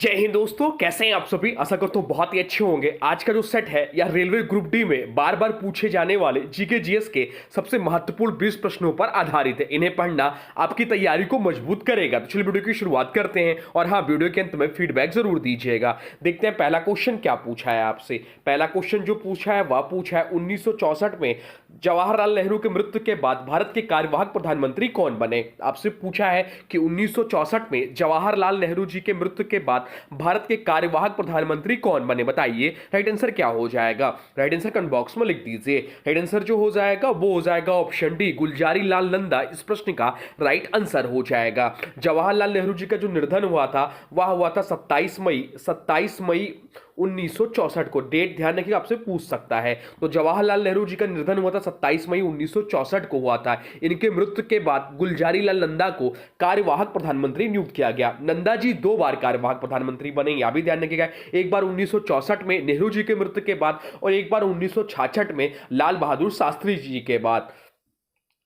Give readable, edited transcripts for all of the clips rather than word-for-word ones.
जय हिंद दोस्तों, कैसे हैं आप सभी। आशा करता हूं बहुत ही अच्छे होंगे। आज का जो सेट है या रेलवे ग्रुप डी में बार बार पूछे जाने वाले जीके जीएस के सबसे महत्वपूर्ण 20 प्रश्नों पर आधारित है। इन्हें पढ़ना आपकी तैयारी को मजबूत करेगा। तो चलिए वीडियो की शुरुआत करते हैं और हाँ, वीडियो के अंत में फीडबैक जरूर दीजिएगा। देखते हैं पहला क्वेश्चन क्या पूछा है आपसे। पहला क्वेश्चन जो पूछा है वह पूछा है 1964 में जवाहरलाल नेहरू की मृत्यु के बाद भारत के कार्यवाहक प्रधानमंत्री कौन बने। आपसे पूछा है कि 1964 में जवाहरलाल नेहरू जी के मृत्यु के बाद भारत के कार्यवाहक प्रधानमंत्री कौन बने, बताइए राइट आंसर क्या हो जाएगा। राइट आंसर कमेंट बॉक्स में लिख दीजिए। राइट आंसर जो हो जाएगा वो हो जाएगा ऑप्शन डी, गुलजारी लाल नंदा इस प्रश्न का राइट आंसर हो जाएगा। जवाहरलाल नेहरू जी का जो निधन हुआ था वह हुआ था 27 मई 1964 को। डेट ध्यान रखिए, आपसे पूछ सकता है। तो जवाहरलाल नेहरू जी का निधन हुआ था 27 मई 1964 को हुआ था। इनके मृत्यु के बाद गुलजारी लाल नंदा को कार्यवाहक प्रधानमंत्री नियुक्त किया गया। नंदा जी 2 बार कार्यवाहक प्रधानमंत्री बने, यह भी ध्यान रखिएगा। एक बार 1964 में नेहरू जी के मृत्यु के बाद और एक बार 1966 में लाल बहादुर शास्त्री जी के बाद।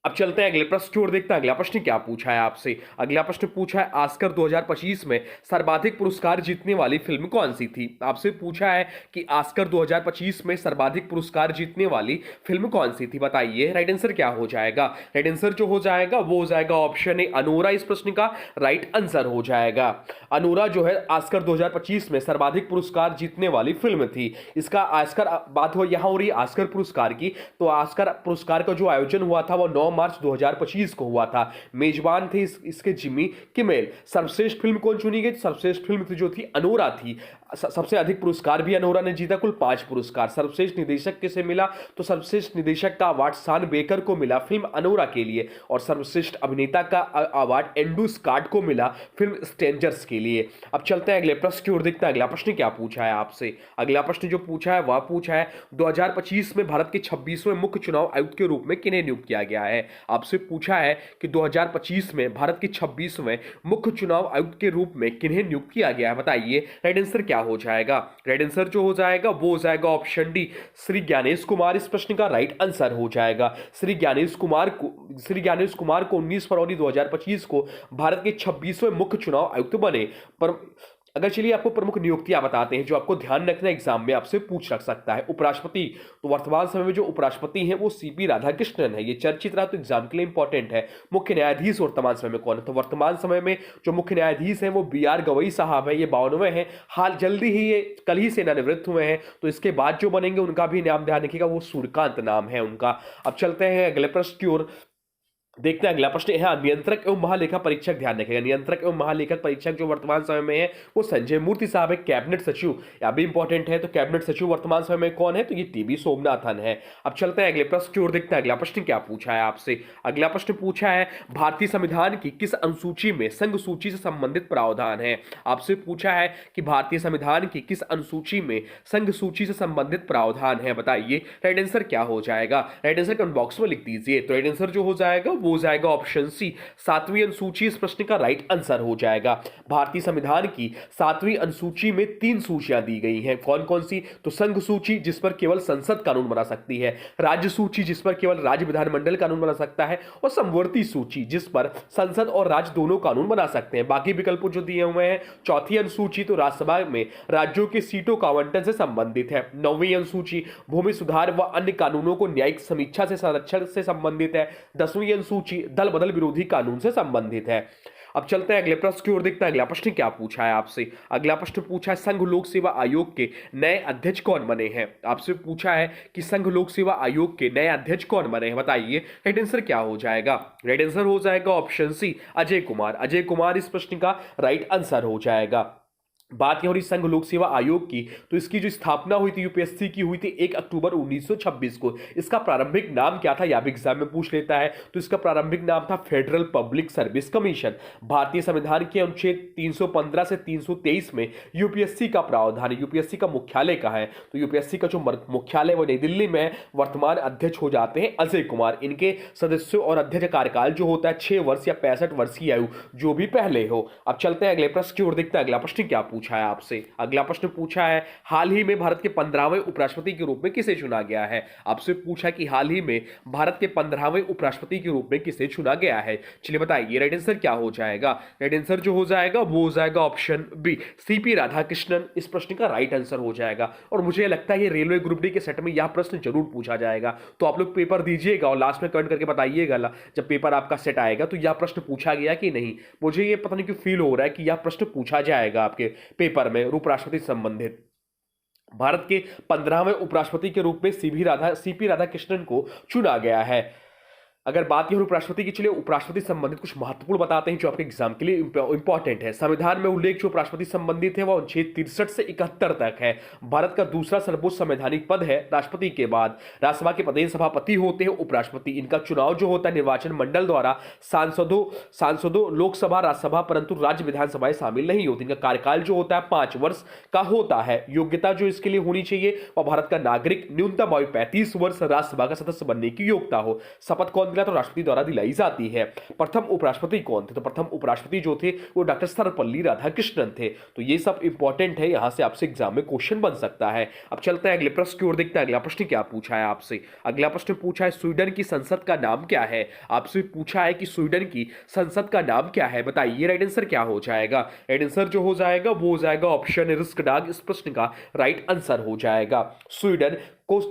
अब चलते हैं अगले प्रश्न की ओर, देखते हैं अगला प्रश्न क्या पूछा है आपसे। अगला प्रश्न पूछा है ऑस्कर 2025 में सर्वाधिक पुरस्कार जीतने वाली फिल्म कौन सी थी। आपसे पूछा है कि ऑस्कर 2025 में सर्वाधिक पुरस्कार जीतने वाली फिल्म कौन सी थी, बताइए राइट आंसर क्या हो जाएगा। राइट आंसर जो हो जाएगा वो हो जाएगा ऑप्शन ए, अनोरा इस प्रश्न का राइट आंसर हो जाएगा। अनोरा जो है ऑस्कर 2025 में सर्वाधिक पुरस्कार जीतने वाली फिल्म थी। इसका ऑस्कर बात हो यहां हो रही ऑस्कर पुरस्कार की, तो ऑस्कर पुरस्कार का जो आयोजन हुआ था वो 9 मार्च 2025 को हुआ था। मेजबान थे इसके जिमी किमेल। सर्वश्रेष्ठ फिल्म कौन चुनी गई? सर्वश्रेष्ठ फिल्म जो थी अनोरा थी। सबसे अधिक पुरस्कार भी अनोरा ने जीता, कुल 5 पुरस्कार। सर्वश्रेष्ठ निदेशक किसे मिला? तो सर्वश्रेष्ठ निदेशक का अवार्ड सान बेकर को मिला फिल्म अनोरा के लिए, और सर्वश्रेष्ठ अभिनेता का अवार्ड एंड्रू स्कॉट को मिला फिल्म स्ट्रेंजर्स के लिए। अब चलते हैं अगले प्रश्न की ओर, देखते हैं अगला प्रश्न क्या पूछा है आपसे। अगला प्रश्न जो पूछा है वह पूछा है 2025 में भारत के 26वें मुख्य चुनाव आयुक्त के रूप में किन्हें नियुक्त किया गया है। आपसे पूछा है कि 2025 में भारत के 26वें मुख्य चुनाव आयुक्त के रूप में किन्हें नियुक्त किया गया है, बताइए राइट आंसर क्या हो जाएगा। राइट आंसर जो हो जाएगा वो हो जाएगा ऑप्शन डी, श्री ज्ञानेश कुमार इस प्रश्न का राइट आंसर हो जाएगा। श्री ज्ञानेश कुमार को 19 फरवरी 2025 को भारत के 26वें मुख्य चुनाव आयुक्त बने। पर अगर चलिए आपको प्रमुख नियुक्तियां बताते हैं जो आपको ध्यान रखना एग्जाम में आपसे पूछ रख सकता है। उपराष्ट्रपति, तो वर्तमान समय में जो उपराष्ट्रपति हैं वो सीपी राधाकृष्णन है, ये चर्चित रहा तो एग्जाम के लिए इंपॉर्टेंट है। मुख्य न्यायाधीश वर्तमान समय में कौन है? तो वर्तमान समय में जो मुख्य न्यायाधीश हैं वो बी.आर. गवई साहब है, ये 52वें हैं। हाल जल्दी ही ये कल ही सेवानिवृत्त हुए हैं, तो इसके बाद जो बनेंगे उनका भी नाम ध्यान रखिएगा, वो सूर्यकांत नाम है उनका। अब चलते हैं अगले प्रश्न की ओर, देखते हैं अगला प्रश्न है नियंत्रक एवं महालेखा परीक्षक। ध्यान रखेगा, नियंत्रक एवं महालेखक परीक्षक जो वर्तमान समय में है वो संजय मूर्ति साहब है। कैबिनेट सचिव यह भी इंपॉर्टेंट है, तो कैबिनेट सचिव वर्तमान समय में कौन है? तो ये टीबी सोमनाथन है। अब चलते हैं अगले प्रश्न की ओर, देखते हैं अगला प्रश्न क्या पूछा है आपसे। अगला प्रश्न पूछा है भारतीय संविधान की किस अनुसूची में संघ सूची से संबंधित प्रावधान है। आपसे पूछा है कि भारतीय संविधान की किस अनुसूची में संघ सूची से संबंधित प्रावधान है, बताइए राइट आंसर क्या हो जाएगा। राइट आंसर कमेंट बॉक्स में लिख दीजिए। तो राइट आंसर जो हो जाएगा वो हो जाएगा ऑप्शन सी, 7वीं अनुसूची इस प्रश्न का राइट आंसर हो जाएगा। भारतीय संविधान की 7वीं अनुसूची में 3 सूचियां दी गई हैं। कौन कौन सी? तो संघ सूची जिस पर केवल संसद कानून बना सकती है, राज्य सूची जिस पर केवल राज्य विधानमंडल कानून बना सकता है, और समवर्ती सूची जिस पर संसद और राज्य दोनों कानून बना सकते हैं। बाकी विकल्प जो दिए हुए हैं, 4थी अनुसूची तो राज्यसभा में राज्यों की सीटों का आवंटन से संबंधित है। 9वीं अनुसूची भूमि सुधार व अन्य कानूनों को न्यायिक समीक्षा से संरक्षण से संबंधित है। 10वीं अनुसूची दल बदल विरोधी कानून से संबंधित है। अब चलते हैं अगले प्रश्न की ओर, देखते हैं अगला प्रश्न क्या पूछा है आपसे। अगला प्रश्न पूछा है संघ लोक सेवा आयोग के नए अध्यक्ष कौन बने हैं। आपसे पूछा है कि संघ लोक सेवा आयोग के नए अध्यक्ष कौन बने हैं, बताइए राइट आंसर क्या हो जाएगा। राइट आंसर हो जाएगा ऑप्शन सी, अजय कुमार। अजय कुमार इस प्रश्न का राइट आंसर हो जाएगा। बात यह हो रही संघ लोक सेवा आयोग की, तो इसकी जो स्थापना हुई थी यूपीएससी की हुई थी 1 अक्टूबर 1926 को। इसका प्रारंभिक नाम क्या था, यह भी एग्जाम में पूछ लेता है। तो इसका प्रारंभिक नाम था फेडरल पब्लिक सर्विस कमीशन। भारतीय संविधान के अनुच्छेद 315 से 323 में यूपीएससी का प्रावधान है। यूपीएससी का मुख्यालय कहाँ है? तो यूपीएससी का जो मुख्यालय वो नई दिल्ली में है। वर्तमान अध्यक्ष हो जाते हैं अजय कुमार। इनके सदस्यों और अध्यक्ष कार्यकाल जो होता है 6 वर्ष या 65 वर्ष की आयु, जो भी पहले हो। अब चलते हैं अगले प्रश्न की ओर, देखते हैं अगला प्रश्न क्या पूछा पूछा है आपसे। अगला प्रश्न पूछा है हाल ही में भारत के 15वें उपराष्ट्रपति के रूप में किसे चुना गया है। आपसे पूछा कि हाल ही में भारत के 15वें उपराष्ट्रपति के रूप में किसे चुना गया है। चलिए बताइए राइट आंसर क्या हो जाएगा। राइट आंसर जो हो जाएगा वो हो जाएगा ऑप्शन बी, सीपी राधाकृष्णन इस प्रश्न का राइट आंसर हो जाएगा। और मुझे लगता है ये रेलवे ग्रुप डी के सेट में यह प्रश्न जरूर पूछा जाएगा, तो आप लोग पेपर दीजिएगा और लास्ट में कमेंट करके बताइएगा जब पेपर आपका सेट आएगा तो यह प्रश्न पूछा गया कि नहीं। मुझे ये पता नहीं क्यों फील हो रहा है कि यह प्रश्न पूछा जाएगा आपके पेपर में उपराष्ट्रपति से संबंधित। भारत के 15वें उपराष्ट्रपति के रूप में सीपी राधाकृष्णन को चुना गया है। अगर बात की उपराष्ट्रपति की, चलिए उपराष्ट्रपति संबंधित कुछ महत्वपूर्ण बताते हैं जो आपके एग्जाम के लिए इंपॉर्टेंट है। संविधान में उल्लेख जो उपराष्ट्रपति संबंधित है वह अनुच्छेद 63 से 71 तक है। भारत का दूसरा सर्वोच्च संवैधानिक पद है राष्ट्रपति के बाद। राज्यसभा के प्रदेश सभापति होते हैं उपराष्ट्रपति। इनका चुनाव जो होता है निर्वाचन मंडल द्वारा सांसदों लोकसभा राज्यसभा परंतु राज्य विधानसभाएं शामिल नहीं होती। इनका कार्यकाल जो होता है 5 वर्ष का होता है। योग्यता जो इसके लिए होनी चाहिए वह भारत का नागरिक, न्यूनतम आयु 35 वर्ष, राज्यसभा का सदस्य बनने की योग्यता हो। शपथ कौन तो राष्ट्रपति द्वारा दिलाई जाती है। प्रथम उपराष्ट्रपति कौन थे, तो प्रथम उपराष्ट्रपति जो थे वो डॉक्टर सर्वपल्ली राधाकृष्णन थे। तो ये सब इंपॉर्टेंट है, यहां से आपसे एग्जाम में क्वेश्चन बन सकता है। अब चलते हैं अगले प्रश्न की ओर, देखते हैं अगला प्रश्न क्या पूछा है आपसे। अगला प्रश्न पूछा है स्वीडन की संसद का नाम क्या है। आपसे पूछा है कि स्वीडन की संसद का नाम क्या है, बताइए राइट आंसर क्या हो जाएगा। राइट आंसर जो हो जाएगा वो हो जाएगा ऑप्शन रिक्सडाग इस प्रश्न का राइट आंसर हो जाएगा। स्वीडन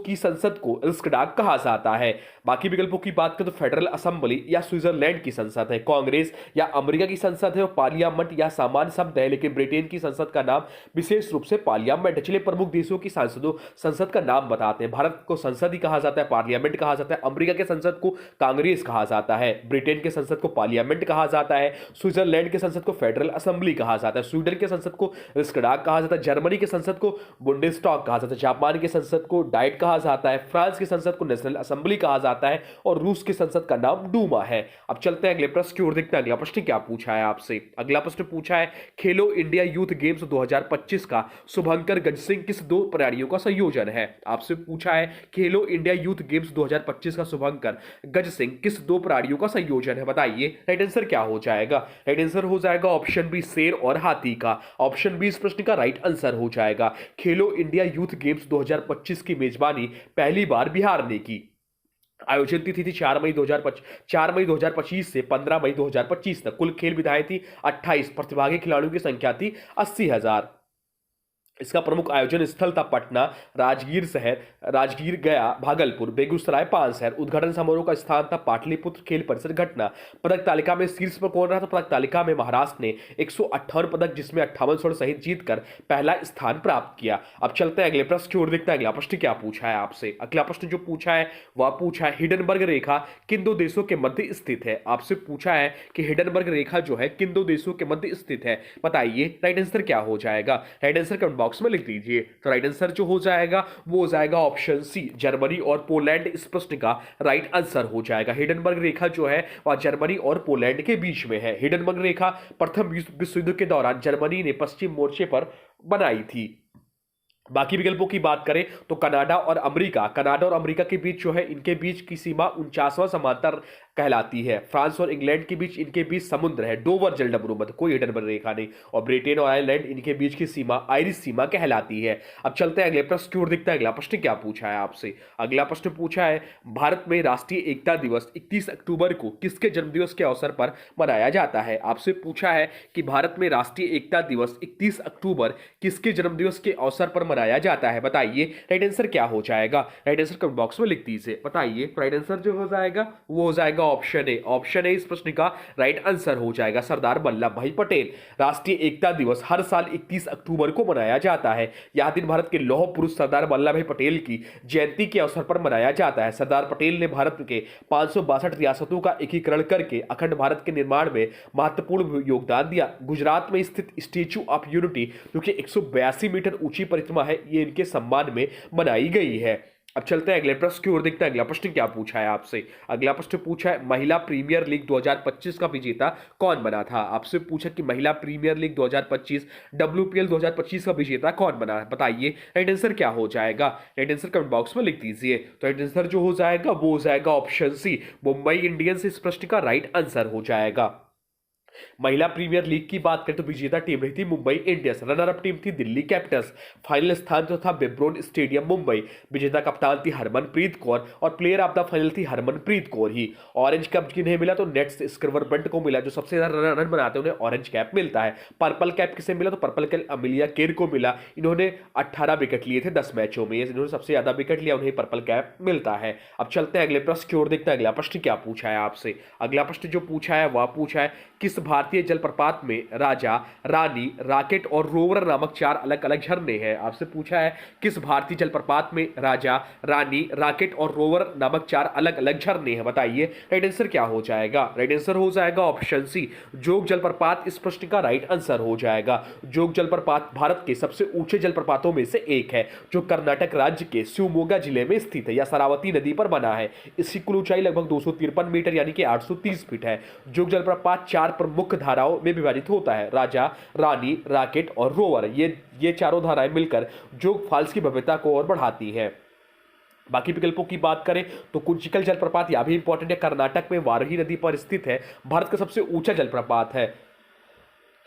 की संसद को रिक्सडाग कहा जाता है। बाकी विकल्पों की बात करें तो फेडरल असेंबली या स्विट्जरलैंड की संसद है, कांग्रेस या अमेरिका की संसद है, पार्लियामेंट या सामान्य शब्द है, लेकिन ब्रिटेन की संसद का नाम विशेष रूप से पार्लियामेंट। चलिए प्रमुख देशों की संसद का नाम बताते हैं। भारत को संसद ही कहा जाता है, पार्लियामेंट कहा जाता है। अमेरिका के संसद को कांग्रेस कहा जाता है, ब्रिटेन के संसद को पार्लियामेंट कहा जाता है, स्विट्जरलैंड के संसद को फेडरल असेंबली कहा जाता है, स्वीडन के संसद को रिक्सडाग कहा जाता है, जर्मनी के संसद को बुंडेस्टैग कहा जाता है, जापान के संसद को कहा जाता है, फ्रांस की संसद को नेशनल असेंबली कहा जाता है और रूस की संसद का नाम डूमा है। अब चलते हैं अगले प्रश्न की ओर, देखते हैं अगला प्रश्न क्या पूछा है आपसे। अगला प्रश्न पूछा है खेलो इंडिया यूथ गेम्स 2025 का शुभंकर गजसिंह किस दो प्राणियों का संयोजन है। आपसे पूछा है खेलो इंडिया यूथ गेम्स 2025 का शुभंकर गजसिंह किस दो प्राणियों का संयोजन है, बताइए राइट आंसर क्या हो जाएगा। राइट आंसर हो जाएगा ऑप्शन बी, शेर और हाथी का। ऑप्शन बी इस प्रश्न का राइट आंसर हो जाएगा। खेलो इंडिया यूथ गेम्स 2025 की मेजबानी पहली बार बिहार ने की। आयोजन तिथि थी 4 मई 2025 से 15 मई 2025 तक। कुल खेल विधाएं थी 28। प्रतिभागी खिलाड़ियों की संख्या थी 80,000। इसका प्रमुख आयोजन स्थल था पटना, राजगीर, गया, भागलपुर, बेगूसराय 5 शहर। उद्घाटन समारोह का स्थान था पाटलिपुत्र खेल परिसर घटना। पदक तालिका में शीर्ष पर कौन रहा था, पदक तालिका में महाराष्ट्र ने 158 पदक जिसमें 58 स्वर्ण सहित जीतकर पहला स्थान प्राप्त किया। अब चलते हैं अगले प्रश्न की ओर, देखते हैं अगला प्रश्न क्या पूछा है आपसे। अगला प्रश्न जो पूछा है वह पूछा है हिडनबर्ग रेखा किन दो देशों के मध्य स्थित है। आपसे पूछा है कि हिडनबर्ग रेखा जो है किन दो देशों के मध्य स्थित है, बताइए राइट आंसर क्या हो जाएगा। राइट आंसर बॉक्स में लिख दीजिए। तो राइट आंसर जो हो जाएगा वो हो जाएगा ऑप्शन सी, जर्मनी और पोलैंड इस प्रश्न का राइट आंसर हो जाएगा। हिडनबर्ग रेखा जो है वह जर्मनी और पोलैंड के बीच में है। हिडनबर्ग रेखा प्रथम विश्व युद्ध के दौरान जर्मनी ने पश्चिम मोर्चे पर बनाई थी। बाकी विकल्पों की बात करें तो कनाडा और अमेरिका के बीच जो है इनके बीच की सीमा 49वां समांतर कहलाती है। फ्रांस और इंग्लैंड के बीच इनके बीच समुद्र है, डोवर जलडमरूमध, कोई हिडनबर्ग रेखा नहीं। और ब्रिटेन और आयरलैंड इनके बीच की सीमा आयरिश सीमा कहलाती है। अब चलते हैं अगले प्रश्न की ओर, देखते हैं अगला प्रश्न क्या पूछा है आपसे। अगला प्रश्न पूछा है भारत में राष्ट्रीय एकता दिवस 31 अक्टूबर को किसके जन्मदिवस के अवसर पर मनाया जाता है। आपसे पूछा है कि भारत में राष्ट्रीय एकता दिवस 31 अक्टूबर किसके जन्मदिवस के अवसर पर मनाया जाता है, बताइए राइट आंसर क्या हो जाएगा। राइट आंसर कमेंट बॉक्स में लिख दीजिए, बताइए। राइट आंसर जो हो जाएगा वो हो जाएगा ऑप्शन ए। ऑप्शन ए इस प्रश्न का राइट आंसर हो जाएगा, सरदार वल्लभ भाई पटेल। राष्ट्रीय एकता दिवस हर साल 31 अक्टूबर को मनाया जाता है। यह दिन भारत के लौह पुरुष सरदार वल्लभ भाई पटेल की जयंती के अवसर पर मनाया जाता है। सरदार पटेल ने भारत के 562 रियासतों का एकीकरण करके अखंड भारत के निर्माण में महत्वपूर्ण योगदान दिया। गुजरात में स्थित स्टैच्यू ऑफ यूनिटी जो कि 182 मीटर ऊंची प्रतिमा है, ये इनके सम्मान में बनाई गई है। अब चलते हैं अगले प्रश्न की ओर, देखते हैं अगला प्रश्न क्या पूछा है आपसे। अगला प्रश्न पूछा है महिला प्रीमियर लीग 2025 का विजेता कौन बना था। आपसे पूछा कि महिला प्रीमियर लीग 2025 WPL 2025 का विजेता कौन बना है, बताइए राइट आंसर क्या हो जाएगा। राइट आंसर कमेंट बॉक्स में लिख दीजिए। तो राइट आंसर जो हो जाएगा वो हो जाएगा ऑप्शन सी, मुंबई इंडियंस इस प्रश्न का राइट आंसर हो जाएगा। महिला प्रीमियर लीग की बात करें तो विजेता टीम रही थी Mumbai Indians, runner up team थी दिल्ली कैपिटल्स, फाइनल स्थान जो था बेब्रोन स्टेडियम मुंबई, विजेता कप्तान थी हरमनप्रीत कौर और प्लेयर ऑफ द फाइनल थी हरमनप्रीत कौर ही। ऑरेंज कैप किन्हें मिला तो नेट्स स्क्रिवर बंट को मिला, जो सबसे ज्यादा रन बनाते हैं उन्हें ऑरेंज कैप मिलता है। पर्पल कैप किसे मिला तो पर्पल कैप अमिलिया केर को मिला, इन्होंने 18 विकेट लिए थे 10 मैचों में, इन्होंने सबसे ज्यादा विकेट लिया, उन्हें पर्पल कैप मिलता है। अब चलते हैं अगले प्रश्न की ओर, देखते हैं अगला प्रश्न क्या पूछा है आपसे। अगला प्रश्न जो पूछा है वह पूछा है किस भारतीय जलप्रपात में राजा, रानी, रॉकेट और रोवर नामक 4 अलग अलग झरने हैं। आपसे पूछा है किस भारतीय जलप्रपात में राजा, रानी, रॉकेट और रोवर नामक 4 अलग अलग झरने हैं, बताइए राइट आंसर क्या हो जाएगा। राइट आंसर हो जाएगा ऑप्शन सी, जोग जलप्रपात इस प्रश्न का राइट आंसर हो जाएगा। जोग जलप्रपात भारत के सबसे ऊंचे जलप्रपातों में से एक है, जो कर्नाटक राज्य के शिवमोगा जिले में स्थित है, या शरावती नदी पर बना है। इसकी कुल ऊंचाई लगभग 253 मीटर यानी कि 830 फीट है। जोग जलप्रपात 4 प्रमुख धाराओं में विभाजित होता है, राजा, रानी, रॉकेट और रोवर। ये चारों धाराएं मिलकर जोग फॉल्स की भव्यता को और बढ़ाती है। बाकी विकल्पों की बात करें तो कुंचिकल जलप्रपात यह भी इंपॉर्टेंट है, कर्नाटक में वारही नदी पर स्थित है, भारत का सबसे ऊंचा जलप्रपात है।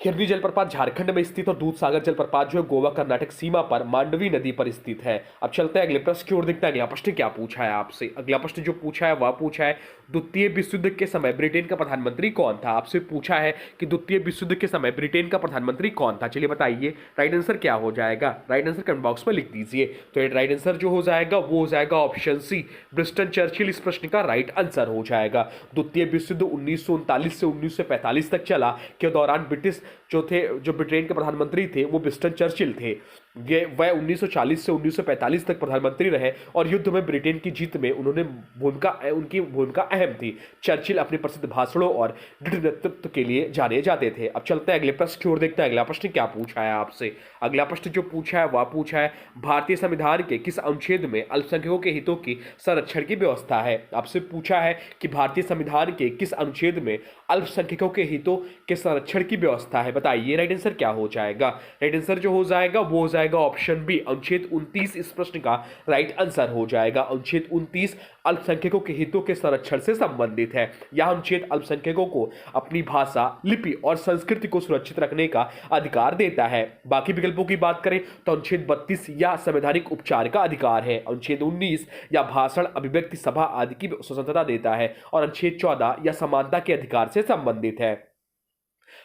हिरनी जलप्रपात झारखंड में स्थित और दूधसागर जलप्रपात जो है गोवा कर्नाटक सीमा पर मांडवी नदी पर स्थित है। अब चलते हैं अगले प्रश्न की ओर, देखते हैं अगला प्रश्न क्या पूछा है आपसे। अगला प्रश्न जो पूछा है वह पूछा है द्वितीय विश्व युद्ध के समय ब्रिटेन का प्रधानमंत्री कौन था। आपसे पूछा है कि द्वितीय विश्व युद्ध के समय ब्रिटेन का प्रधानमंत्री कौन था, चलिए बताइए राइट आंसर क्या हो जाएगा। राइट आंसर कमेंट बॉक्स में लिख दीजिए। तो राइट आंसर जो हो जाएगा वो हो जाएगा ऑप्शन सी, विंस्टन चर्चिल इस प्रश्न का राइट आंसर हो जाएगा। द्वितीय विश्व युद्ध 1939 से 1945 तक चला, के दौरान ब्रिटिश जो ब्रिटेन के प्रधानमंत्री थे वो विंस्टन चर्चिल थे। वह 1940 से 1945 तक प्रधानमंत्री रहे और युद्ध में ब्रिटेन की जीत में उनकी भूमिका अहम थी। चर्चिल अपने प्रसिद्ध भाषणों और दृढ़ नेतृत्व के लिए जाने जाते थे। अब चलते हैं अगले प्रश्न की ओर, देखते हैं अगला प्रश्न क्या पूछा है आपसे। अगला प्रश्न जो पूछा है वह पूछा है भारतीय संविधान के किस अनुच्छेद में अल्पसंख्यकों के हितों की संरक्षण की व्यवस्था है। आपसे पूछा है कि भारतीय संविधान के किस अनुच्छेद में अल्पसंख्यकों के हितों के संरक्षण की व्यवस्था है, बताइए राइट आंसर क्या हो जाएगा। राइट आंसर जो हो जाएगा वो हो जाएगा ऑप्शन बी, अनुच्छेद 29 इस प्रश्न का राइट आंसर हो जाएगा। अनुच्छेद 29 अल्पसंख्यकों के हितों के संरक्षण से संबंधित है। यह अनुच्छेद अल्पसंख्यकों को अपनी भाषा, लिपि और संस्कृति को सुरक्षित रखने का अधिकार देता है। बाकी विकल्पों की बात करें तो अनुच्छेद 32 या संवैधानिक उपचार का अधिकार है, अनुच्छेद 19 या भाषण, अभिव्यक्ति, सभा आदि की स्वतंत्रता देता है और अनुच्छेद 14 या समानता के अधिकार से संबंधित है।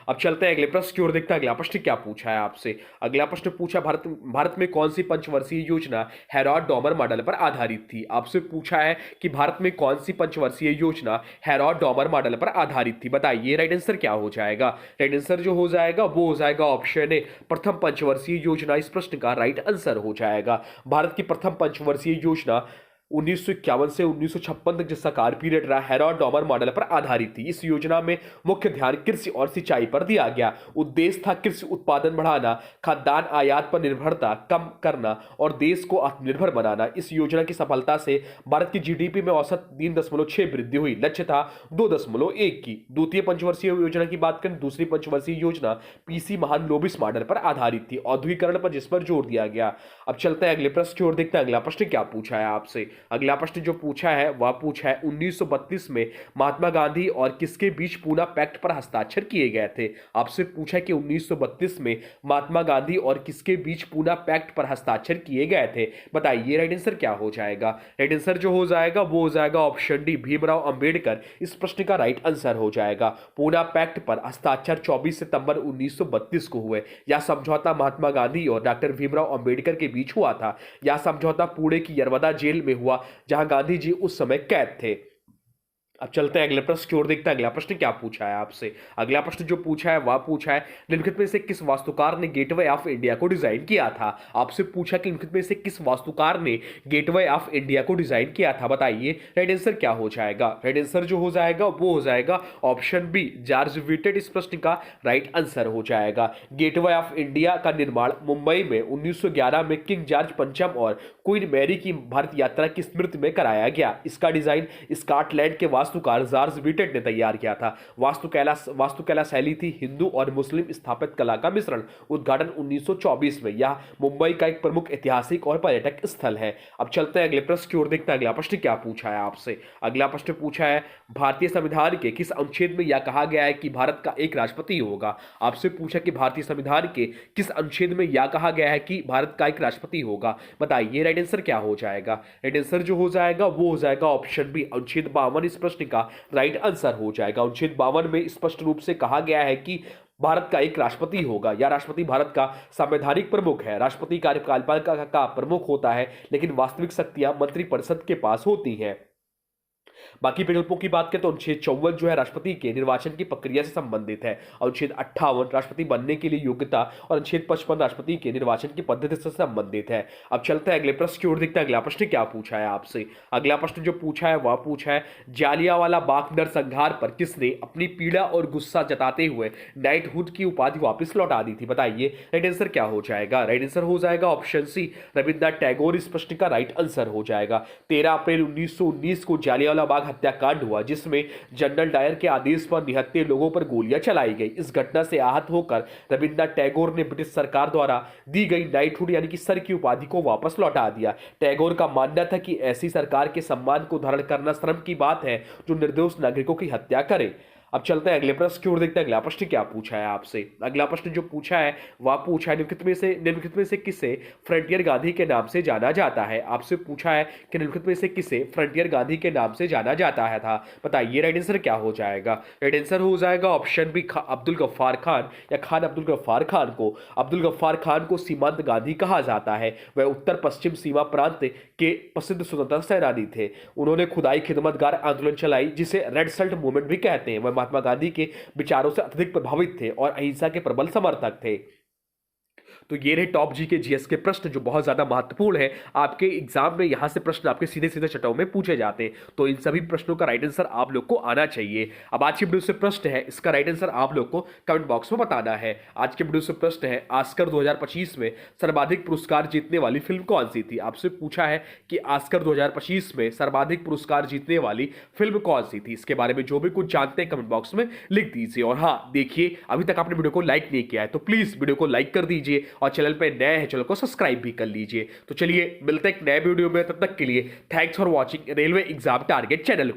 अब चलते हैं अगले प्रश्न की ओर, देखते हैं अगला प्रश्न क्या पूछा है आपसे। अगला प्रश्न पूछा भारत में कौन सी पंचवर्षीय योजना हेरॉड डॉमर मॉडल पर आधारित थी। आपसे पूछा है कि भारत में कौन सी पंचवर्षीय योजना हेरॉड डॉमर मॉडल पर आधारित थी, बताइए राइट आंसर क्या हो जाएगा। राइट आंसर जो हो जाएगा वो हो जाएगा ऑप्शन ए, प्रथम पंचवर्षीय योजना इस प्रश्न का राइट आंसर हो जाएगा। भारत की प्रथम पंचवर्षीय योजना 1951 से 1956 तक जिसका कार्य पीरियड रहा, हेरॉड डॉमर मॉडल पर आधारित थी। इस योजना में मुख्य ध्यान कृषि और सिंचाई पर दिया गया। उद्देश्य था कृषि उत्पादन बढ़ाना, खाद्यान्न आयात पर निर्भरता कम करना और देश को आत्मनिर्भर बनाना। इस योजना की सफलता से भारत की जीडीपी में औसत 3.6 वृद्धि हुई, लक्ष्य था 2.1 की। द्वितीय पंचवर्षीय योजना की बात करें, दूसरी पंचवर्षीय योजना पीसी महालनोबिस मॉडल पर आधारित थी, औद्योगिकरण पर जिस पर जोर दिया गया। अब चलते हैं अगले प्रश्न की ओर, देखते हैं अगला प्रश्न क्या पूछा है आपसे। अगला प्रश्न जो पूछा है वह पूछा है 1932 में महात्मा गांधी और किसके बीच पूना पैक्ट पर हस्ताक्षर किए गए थे। आपसे पूछा है कि 1932 में महात्मा गांधी और किसके बीच पूना पैक्ट पर हस्ताक्षर किए गए थे, बताइए राइट आंसर क्या हो जाएगा। राइट आंसर जो हो जाएगा वो हो जाएगा ऑप्शन डी, भीमराव अंबेडकर इस प्रश्न का राइट आंसर हो जाएगा। पूना पैक्ट पर हस्ताक्षर 24 सितंबर 1932 को हुए। यह समझौता महात्मा गांधी और डॉक्टर भीमराव अंबेडकर के बीच हुआ था। यह समझौता पुणे की यरवदा जेल में हुआ जहां गांधी जी उस समय कैद थे। अब चलते हैं अगले प्रश्न की ओर, देखते हैं अगला प्रश्न क्या पूछा है आपसे। अगला प्रश्न जो पूछा है वह पूछा है निम्नलिखित में से किस वास्तुकार ने गेटवे ऑफ इंडिया को डिजाइन किया था। आपसे पूछा कि निम्नलिखित में से किस वास्तुकार ने गेटवे ऑफ इंडिया को डिजाइन किया था, बताइए राइट आंसर क्या हो जाएगा। राइट आंसर जो हो जाएगा वो हो जाएगा ऑप्शन बी, जॉर्ज विटेट इस प्रश्न का राइट आंसर हो जाएगा। गेटवे ऑफ इंडिया का निर्माण मुंबई में 1911 में किंग जॉर्ज पंचम और क्वीन मैरी की भारत यात्रा की स्मृति में कराया गया। इसका डिजाइन स्कॉटलैंड के वास्तु वास्तुकार जार्ज विटेट ने तैयार किया था। वास्तुकला शैली थी हिंदू और मुस्लिम स्थापत्य कला का मिश्रण। उद्घाटन 1924 में। यह मुंबई का एक प्रमुख ऐतिहासिक और पर्यटक स्थल है। अब चलते हैं अगले प्रश्न की ओर, देखते हैं अगला प्रश्न क्या पूछा है आपसे। अगला प्रश्न पूछा है भारतीय संविधान के किस अनुच्छेद में यह कहा गया है कि भारत का एक राष्ट्रपति होगा। आपसे पूछा कि भारतीय संविधान के किस अनुच्छेद में यह कहा गया है कि भारत का एक राष्ट्रपति होगा। बताइए राइट आंसर क्या हो जाएगा। राइट आंसर जो हो जाएगा वो हो जाएगा ऑप्शन बी, अनुच्छेद 52 इस प्रश्न का राइट आंसर हो जाएगा। अनुच्छेद 52 में स्पष्ट रूप से कहा गया है कि भारत का एक राष्ट्रपति होगा, या राष्ट्रपति भारत का संवैधानिक प्रमुख है। राष्ट्रपति कार्यकाल का प्रमुख होता है, लेकिन वास्तविक शक्तियां मंत्रिपरिषद के पास होती हैं। बाकी विकल्पों की बात करें तो अनुच्छेद 54 जो है राष्ट्रपति के निर्वाचन की प्रक्रिया से संबंधित है। अनुच्छेद 58 राष्ट्रपति बनने के लिए योग्यता और अनुच्छेद 55 राष्ट्रपति के निर्वाचन की पद्धति से संबंधित है। अब चलते हैं अगले प्रश्न की ओर, देखते हैं अगला प्रश्न क्या पूछा है आपसे। अगला प्रश्न जो पूछा है वह पूछा है जालियांवाला बाग नरसंहार पर किसने अपनी पीड़ा और गुस्सा जताते हुए नाइटहुड की उपाधि वापस लौटा दी थी। बताइए राइट आंसर क्या हो जाएगा। राइट आंसर हो जाएगा ऑप्शन सी, रविन्द्रनाथ टैगोर इस प्रश्न का राइट आंसर हो जाएगा। 13 अप्रैल 1919 को जालियांवाला बाग हत्याकांड हुआ, जिसमें जनरल डायर के आदेश पर निहत्थे लोगों पर गोलियां चलाई गई। इस घटना से आहत होकर रविन्द्रनाथ टैगोर ने ब्रिटिश सरकार द्वारा दी गई नाइटहुड यानी कि सर की उपाधि को वापस लौटा दिया। टैगोर का मानना था कि ऐसी सरकार के सम्मान को धारण करना शर्म की बात है जो निर्दोष नागरिकों की हत्या करे। अब चलते हैं अगले प्रश्न की ओर, देखते हैं अगला प्रश्न क्या पूछा है आपसे। अगला प्रश्न जो पूछा है वह पूछा है निम्नलिखित में से किसे फ्रंटियर गांधी के नाम से जाना जाता है। आपसे पूछा है कि निम्नलिखित में से किसे फ्रंटियर गांधी के नाम से जाना जाता है था। बताइए राइट आंसर क्या हो जाएगा। राइट आंसर हो जाएगा ऑप्शन बी, अब्दुल गफ्फार खान या खान अब्दुल गफ्फार खान को। अब्दुल गफ्फार खान को सीमांत गांधी कहा जाता है। वह उत्तर पश्चिम सीमा प्रांत के प्रसिद्ध स्वतंत्रता सेनानी थे। उन्होंने खुदाई खिदमतगार आंदोलन चलाई, जिसे रेड शर्ट मूवमेंट भी कहते हैं। वह महात्मा गांधी के विचारों से अत्यधिक प्रभावित थे और अहिंसा के प्रबल समर्थक थे। तो ये रहे टॉप जी के जीएस के प्रश्न जो बहुत ज्यादा महत्वपूर्ण है। आपके एग्जाम में यहां से प्रश्न आपके सीधे सीधे चटाव में पूछे जाते हैं, तो इन सभी प्रश्नों का राइट आंसर आप लोग को आना चाहिए। अब आज की वीडियो से प्रश्न है, इसका राइट आंसर आप लोग को कमेंट बॉक्स में बताना है। आज के वीडियो से प्रश्न है ऑस्कर 2025 में सर्वाधिक पुरस्कार जीतने वाली फिल्म कौन सी थी। आपसे पूछा है कि ऑस्कर 2025 में सर्वाधिक पुरस्कार जीतने वाली फिल्म कौन सी थी। इसके बारे में जो भी कुछ जानते हैं कमेंट बॉक्स में लिख दीजिए। और हाँ देखिए, अभी तक आपने वीडियो को लाइक नहीं किया है तो प्लीज वीडियो को लाइक कर दीजिए और चैनल पे नए हैं चैनल को सब्सक्राइब भी कर लीजिए। तो चलिए मिलते हैं एक नए वीडियो में, तब तक के लिए thanks for watching railway exam target channel.